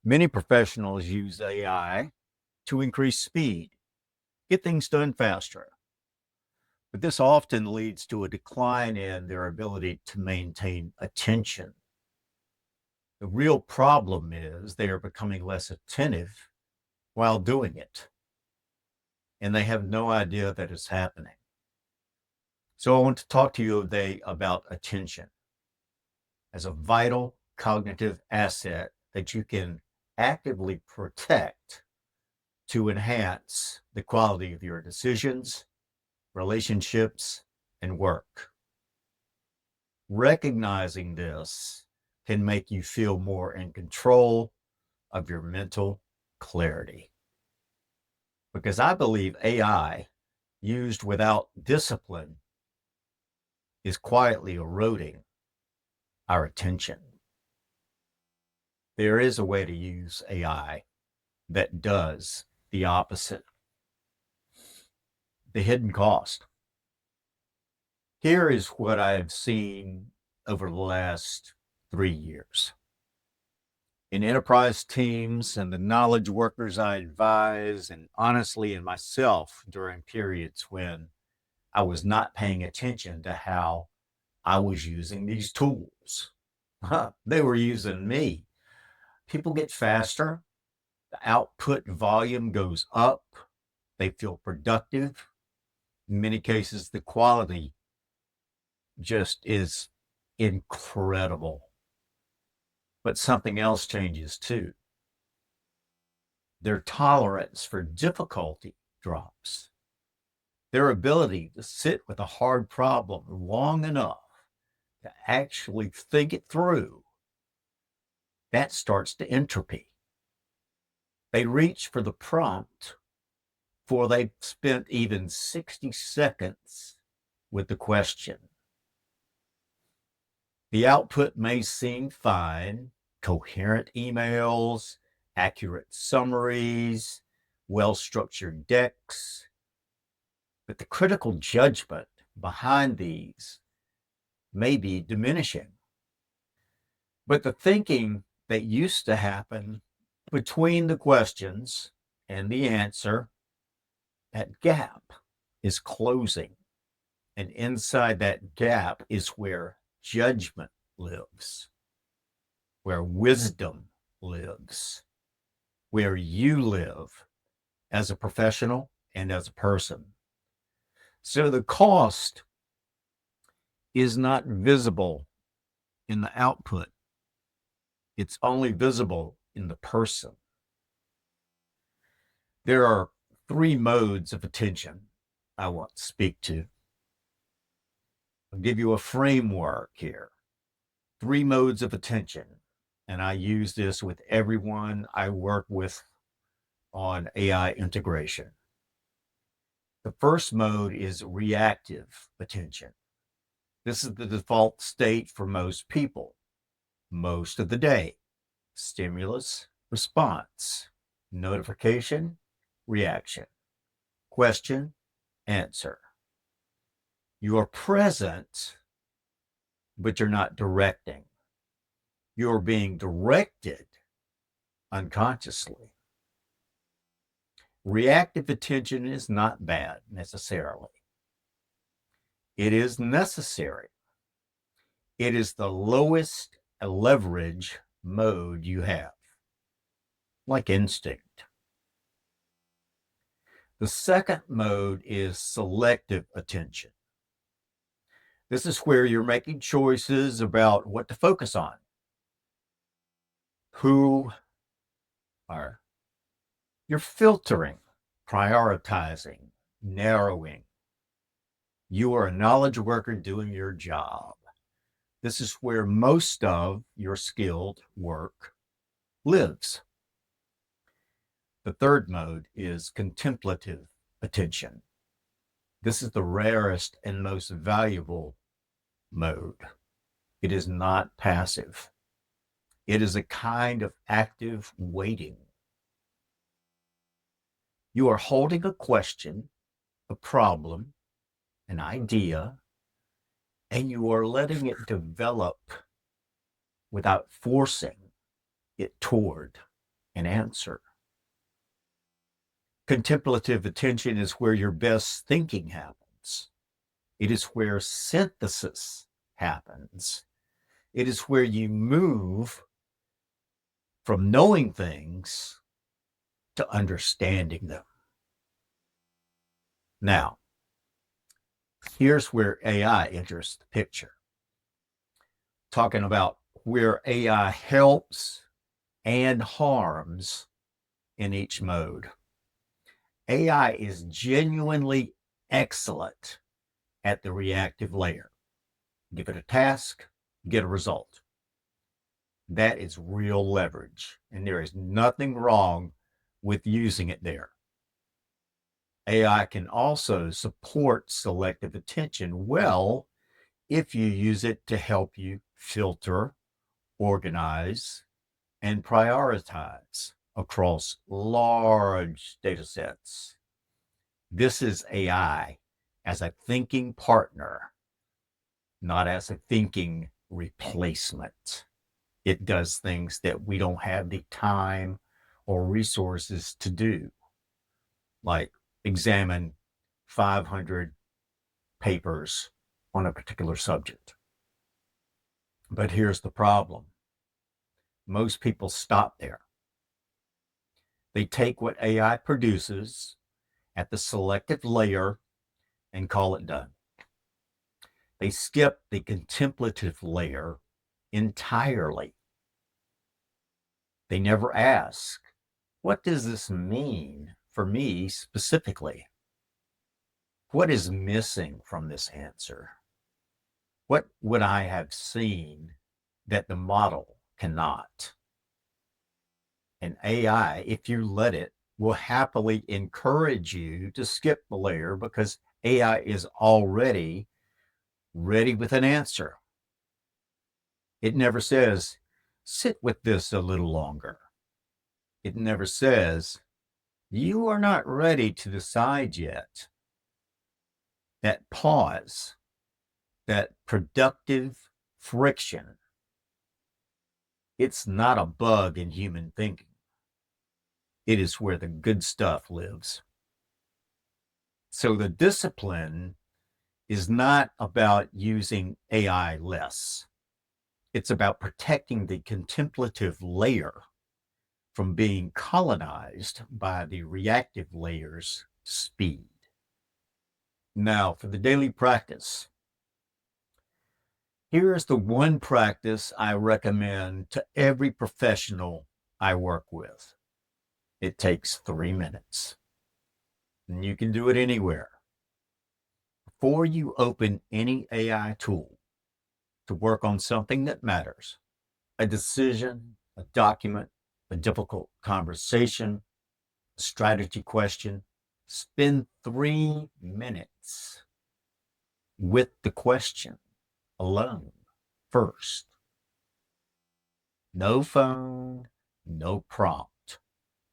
Many professionals use AI to increase speed, get things done faster, but this often leads to a decline in their ability to maintain attention. The real problem is they are becoming less attentive while doing it, and they have no idea that it's happening. So I want to talk to you today about attention as a vital cognitive asset that you can actively protect to enhance the quality of your decisions, relationships, and work. Recognizing this can make you feel more in control of your mental clarity. Because I believe AI used without discipline is quietly eroding our attention. There is a way to use AI that does the opposite. The hidden cost. Here is what I've seen over the last 3 years. In enterprise teams and the knowledge workers I advise, and honestly in myself during periods when I was not paying attention to how I was using these tools. They were using me. People get faster, the output volume goes up, they feel productive. In many cases, the quality just is incredible. But something else changes too. Their tolerance for difficulty drops. Their ability to sit with a hard problem long enough to actually think it through, that starts to entropy. They reach for the prompt before they've spent even 60 seconds with the question. The output may seem fine, coherent emails, accurate summaries, well-structured decks, but the critical judgment behind these may be diminishing. But the thinking that used to happen between the questions and the answer, that gap is closing. And inside that gap is where judgment lives, where wisdom lives, where you live as a professional and as a person. So the cost is not visible in the output. It's only visible in the person. There are 3 modes of attention I want to speak to. I'll give you a framework here. 3 modes of attention. And I use this with everyone I work with on AI integration. The first mode is reactive attention. This is the default state for most people, most of the day. Stimulus, response, notification, reaction, question, answer. You are present, but you're not directing. You're being directed unconsciously. Reactive attention is not bad necessarily. It is necessary. It is the lowest leverage mode you have, like instinct. The second mode is selective attention. This is where you're making choices about what to focus on. Who are you're filtering, prioritizing, narrowing. You are a knowledge worker doing your job. This is where most of your skilled work lives. The third mode is contemplative attention. This is the rarest and most valuable mode. It is not passive. It is a kind of active waiting. You are holding a question, a problem, an idea, and you are letting it develop without forcing it toward an answer. Contemplative attention is where your best thinking happens. It is where synthesis happens. It is where you move from knowing things to understanding them. Now, here's where AI enters the picture. Talking about where AI helps and harms in each mode. AI is genuinely excellent at the reactive layer. Give it a task, get a result. That is real leverage, and there is nothing wrong with using it there. AI can also support selective attention well if you use it to help you filter, organize, and prioritize across large data sets. This is AI as a thinking partner, not as a thinking replacement. It does things that we don't have the time or resources to do, like examine 500 papers on a particular subject. But here's the problem. Most people stop there. They take what AI produces at the selective layer and call it done. They skip the contemplative layer entirely. They never ask, what does this mean for me specifically? What is missing from this answer? What would I have seen that the model cannot? And AI, if you let it, will happily encourage you to skip the layer because AI is already ready with an answer. It never says, sit with this a little longer. It never says, you are not ready to decide yet. That pause, that productive friction, it's not a bug in human thinking. It is where the good stuff lives. So the discipline is not about using AI less. It's about protecting the contemplative layer from being colonized by the reactive layer's speed. Now, for the daily practice, here is the one practice I recommend to every professional I work with. It takes 3 minutes, and you can do it anywhere. Before you open any AI tool to work on something that matters, a decision, a document, a difficult conversation, a strategy question, spend 3 minutes with the question alone first. No phone, no prompt,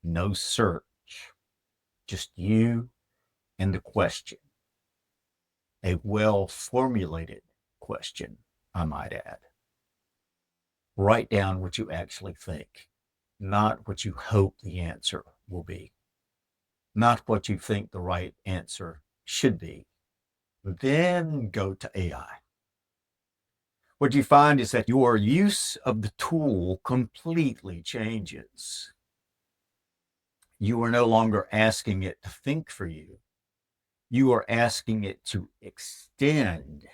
no search, just you and the question. A well-formulated question, I might add. Write down what you actually think, not what you hope the answer will be, not what you think the right answer should be. Then go to AI. What you find is that your use of the tool completely changes. You are no longer asking it to think for you. You are asking it to extend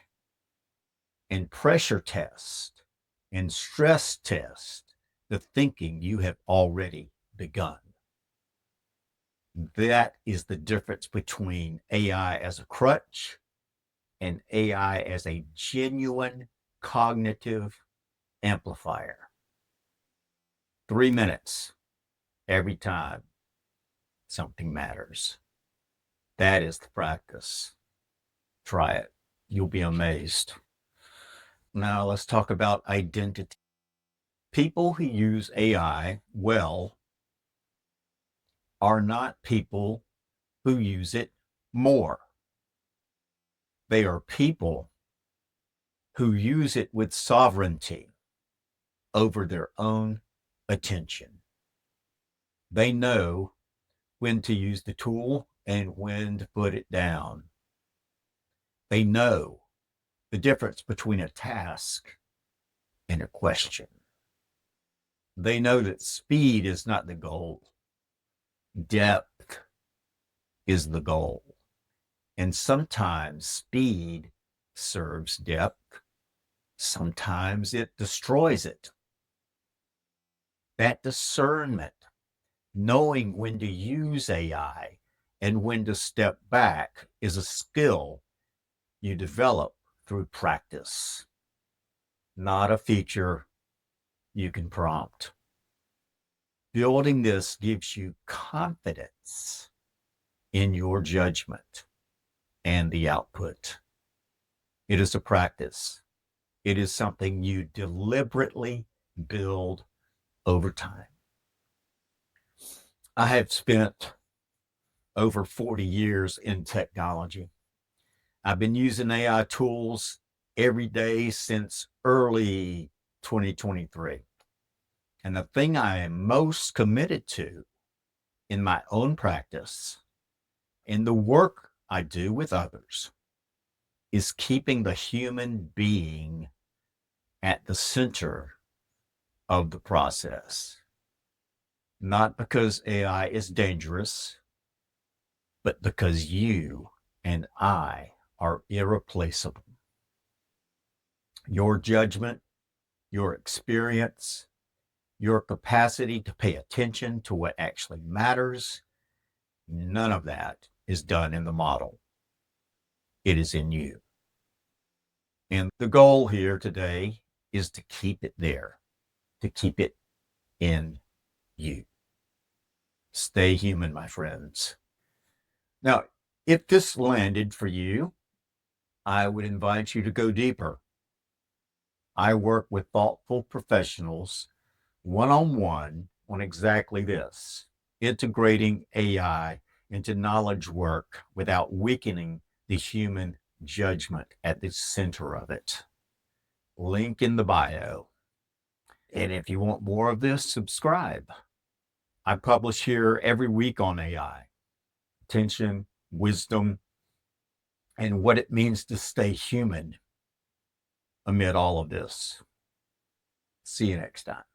and pressure test and stress test the thinking you have already begun. That is the difference between AI as a crutch and AI as a genuine cognitive amplifier. 3 minutes every time something matters. That is the practice. Try it. You'll be amazed. Now let's talk about identity. People who use AI well are not people who use it more. They are people who use it with sovereignty over their own attention. They know when to use the tool and when to put it down. They know the difference between a task and a question. They know that speed is not the goal, depth is the goal. And sometimes speed serves depth, sometimes it destroys it. That discernment, knowing when to use AI and when to step back, is a skill you develop through practice, not a feature you can prompt. Building this gives you confidence in your judgment and the output. It is a practice. It is something you deliberately build over time. I have spent over 40 years in technology. I've been using AI tools every day since early 2023. And the thing I am most committed to in my own practice, in the work I do with others, is keeping the human being at the center of the process. Not because AI is dangerous, but because you and I are irreplaceable. Your judgment, your experience, your capacity to pay attention to what actually matters, none of that is done in the model. It is in you. And the goal here today is to keep it there, to keep it in you. Stay human, my friends. Now, if this landed for you, I would invite you to go deeper. I work with thoughtful professionals one-on-one on exactly this, integrating AI into knowledge work without weakening the human judgment at the center of it. Link in the bio. And if you want more of this, subscribe. I publish here every week on AI, attention, wisdom, and what it means to stay human amid all of this. See you next time.